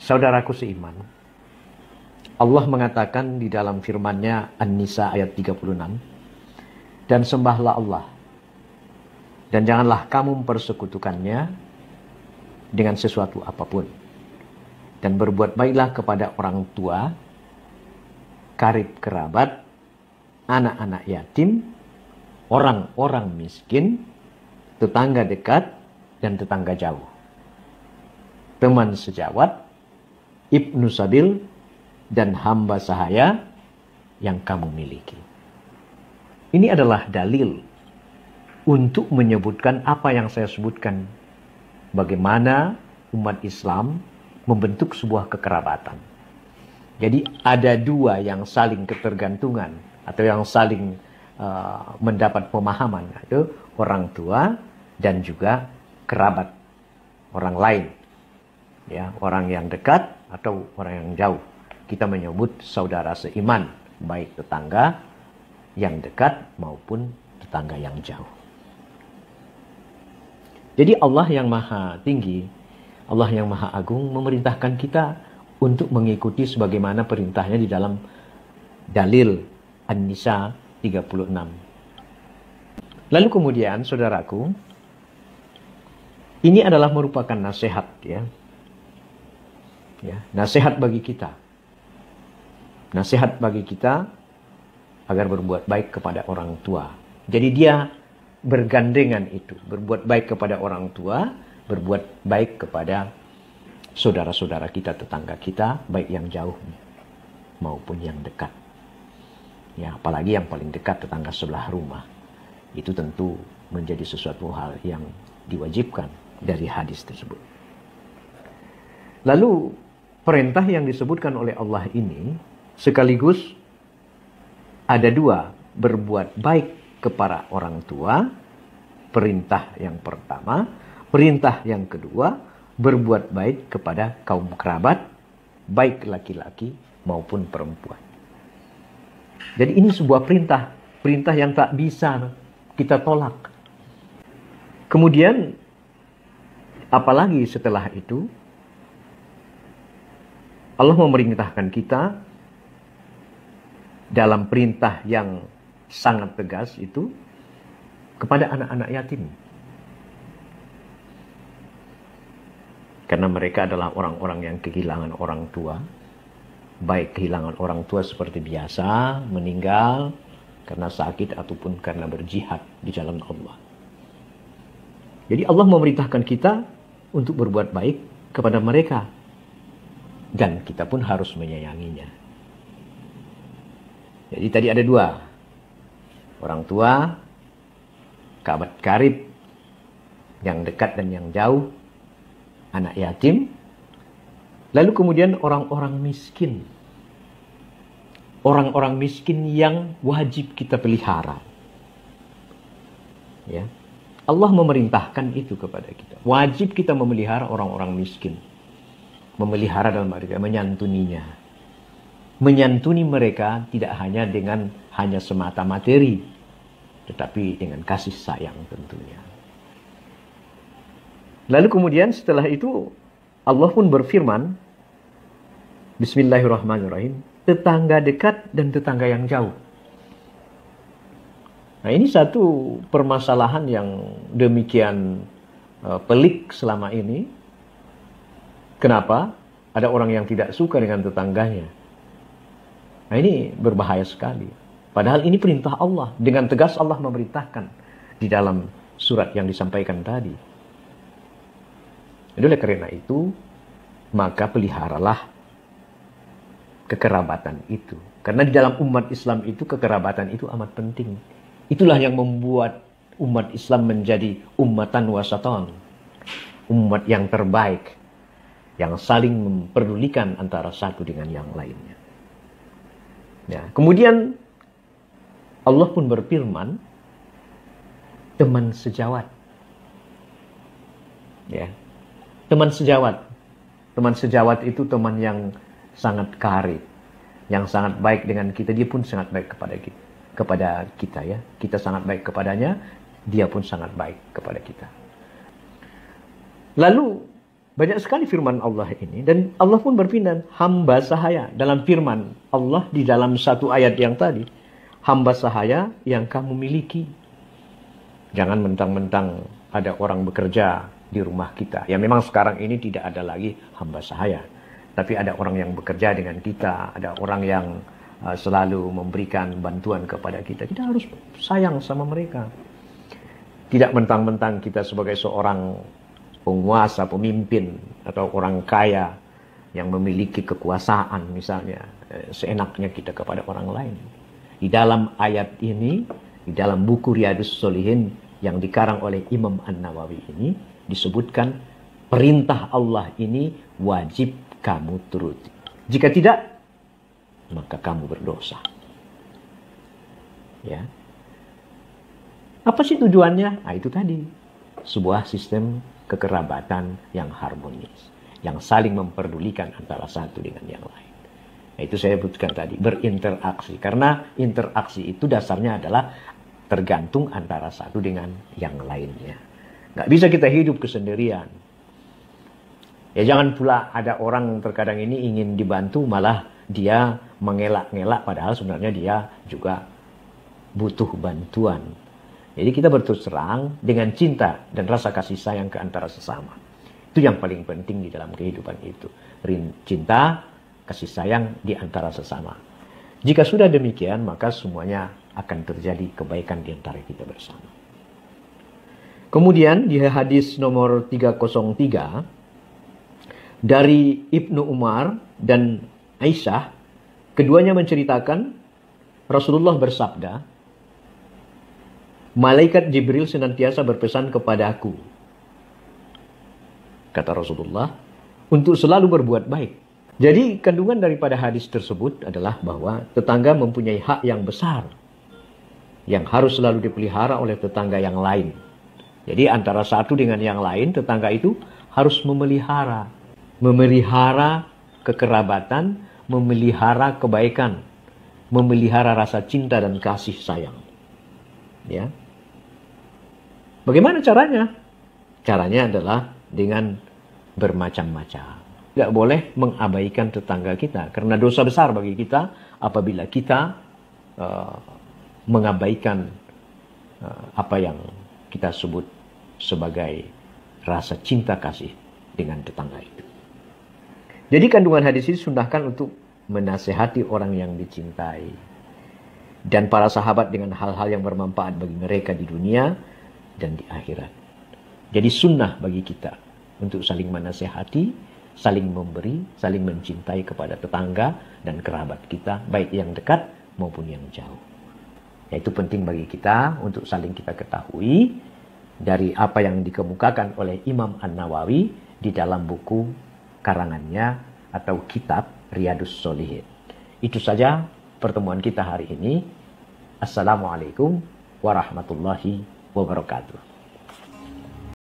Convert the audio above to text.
Saudaraku seiman, Allah mengatakan di dalam firman-Nya An-Nisa ayat 36, dan sembahlah Allah, dan janganlah kamu mempersekutukannya dengan sesuatu apapun. Dan berbuat baiklah kepada orang tua, karib kerabat, anak-anak yatim, orang-orang miskin, tetangga dekat, dan tetangga jauh, teman sejawat, ibnu sabil, dan hamba sahaya yang kamu miliki. Ini adalah dalil untuk menyebutkan apa yang saya sebutkan. Bagaimana umat Islam membentuk sebuah kekerabatan. Jadi ada dua yang saling ketergantungan atau yang saling mendapat pemahaman, yaitu orang tua dan juga kerabat orang lain. Ya, orang yang dekat atau orang yang jauh. Kita menyebut saudara seiman, baik tetangga yang dekat maupun tetangga yang jauh. Jadi Allah yang maha tinggi, Allah yang maha agung memerintahkan kita untuk mengikuti sebagaimana perintahnya di dalam dalil An-Nisa 36. Lalu kemudian saudaraku, ini adalah merupakan nasihat ya. Nasihat bagi kita. Nasihat bagi kita agar berbuat baik kepada orang tua. Jadi dia bergandengan itu, berbuat baik kepada orang tua, berbuat baik kepada saudara-saudara kita, tetangga kita, baik yang jauh maupun yang dekat. Ya, apalagi yang paling dekat, tetangga sebelah rumah. Itu tentu menjadi sesuatu hal yang diwajibkan dari hadis tersebut. Lalu perintah yang disebutkan oleh Allah ini sekaligus ada dua, berbuat baik kepada orang tua, perintah yang pertama. Perintah yang kedua, berbuat baik kepada kaum kerabat, baik laki-laki maupun perempuan. Jadi ini sebuah perintah, perintah yang tak bisa kita tolak. Kemudian, apalagi setelah itu, Allah memerintahkan kita dalam perintah yang sangat tegas itu kepada anak-anak yatim. Karena mereka adalah orang-orang yang kehilangan orang tua. Baik kehilangan orang tua seperti biasa, meninggal karena sakit ataupun karena berjihad di jalan Allah. Jadi Allah memerintahkan kita untuk berbuat baik kepada mereka. Dan kita pun harus menyayanginya. Jadi tadi ada dua. Orang tua, kerabat karib, yang dekat dan yang jauh, anak yatim, lalu kemudian orang-orang miskin. Orang-orang miskin yang wajib kita pelihara. Ya. Allah memerintahkan itu kepada kita. Wajib kita memelihara orang-orang miskin. Memelihara dalam arti menyantuninya. Menyantuni mereka tidak hanya dengan hanya semata materi, tetapi dengan kasih sayang tentunya. Lalu kemudian setelah itu Allah pun berfirman, Bismillahirrahmanirrahim, tetangga dekat dan tetangga yang jauh. Nah, ini satu permasalahan yang demikian pelik selama ini. Kenapa? Ada orang yang tidak suka dengan tetangganya. Nah, ini berbahaya sekali. Padahal ini perintah Allah. Dengan tegas Allah memerintahkan di dalam surat yang disampaikan tadi. Oleh karena itu, maka peliharalah kekerabatan itu. Karena di dalam umat Islam itu, kekerabatan itu amat penting. Itulah yang membuat umat Islam menjadi ummatan wasatan. Umat yang terbaik. Yang saling memperdulikan antara satu dengan yang lainnya. Ya, kemudian Allah pun berfirman, teman sejawat. Ya. Teman sejawat. Teman sejawat itu teman yang sangat karib, yang sangat baik dengan kita. Dia pun sangat baik kepada kita ya. Kita sangat baik kepadanya, dia pun sangat baik kepada kita. Lalu Banyak sekali firman Allah ini. Dan Allah pun berfirman, hamba sahaya. Dalam firman Allah di dalam satu ayat yang tadi. Hamba sahaya yang kamu miliki. Jangan mentang-mentang ada orang bekerja di rumah kita. Ya memang sekarang ini tidak ada lagi hamba sahaya. Tapi ada orang yang bekerja dengan kita. Ada orang yang selalu memberikan bantuan kepada kita. Kita harus sayang sama mereka. Tidak mentang-mentang kita sebagai seorang penguasa, pemimpin, atau orang kaya yang memiliki kekuasaan misalnya, seenaknya kita kepada orang lain. Di dalam ayat ini, di dalam buku Riyadhus Shalihin yang dikarang oleh Imam An-Nawawi ini, disebutkan perintah Allah ini wajib kamu turuti. Jika tidak, maka kamu berdosa. Ya. Apa sih tujuannya? Nah, itu tadi. Sebuah sistem kekerabatan yang harmonis, yang saling memperdulikan antara satu dengan yang lain. Nah, itu saya sebutkan tadi, berinteraksi. Karena interaksi itu dasarnya adalah tergantung antara satu dengan yang lainnya. Nggak bisa kita hidup kesendirian. Ya jangan pula ada orang terkadang ini ingin dibantu, malah dia mengelak-ngelak, padahal sebenarnya dia juga butuh bantuan. Jadi kita berterus terang dengan cinta dan rasa kasih sayang ke antara sesama. Itu yang paling penting di dalam kehidupan itu. Cinta, kasih sayang di antara sesama. Jika sudah demikian, maka semuanya akan terjadi kebaikan di antara kita bersama. Kemudian di hadis nomor 303 dari Ibnu Umar dan Aisyah, keduanya menceritakan Rasulullah bersabda, malaikat Jibril senantiasa berpesan kepadaku, kata Rasulullah, untuk selalu berbuat baik. Jadi kandungan daripada hadis tersebut adalah bahwa tetangga mempunyai hak yang besar yang harus selalu dipelihara oleh tetangga yang lain. Jadi antara satu dengan yang lain, tetangga itu harus memelihara kekerabatan, memelihara kebaikan, memelihara rasa cinta dan kasih sayang. Ya. Bagaimana caranya? Caranya adalah dengan bermacam-macam. Tidak boleh mengabaikan tetangga kita. Karena dosa besar bagi kita apabila kita mengabaikan apa yang kita sebut sebagai rasa cinta kasih dengan tetangga itu. Jadi kandungan hadis ini sunnahkan untuk menasehati orang yang dicintai. Dan para sahabat dengan hal-hal yang bermanfaat bagi mereka di dunia dan di akhirat. Jadi sunnah bagi kita untuk saling menasehati, saling memberi, saling mencintai kepada tetangga dan kerabat kita, baik yang dekat maupun yang jauh. Ya, itu penting bagi kita untuk saling kita ketahui dari apa yang dikemukakan oleh Imam An-Nawawi di dalam buku karangannya atau kitab Riyadhus Shalihin. Itu saja pertemuan kita hari ini. Assalamualaikum warahmatullahi wabarakatuh.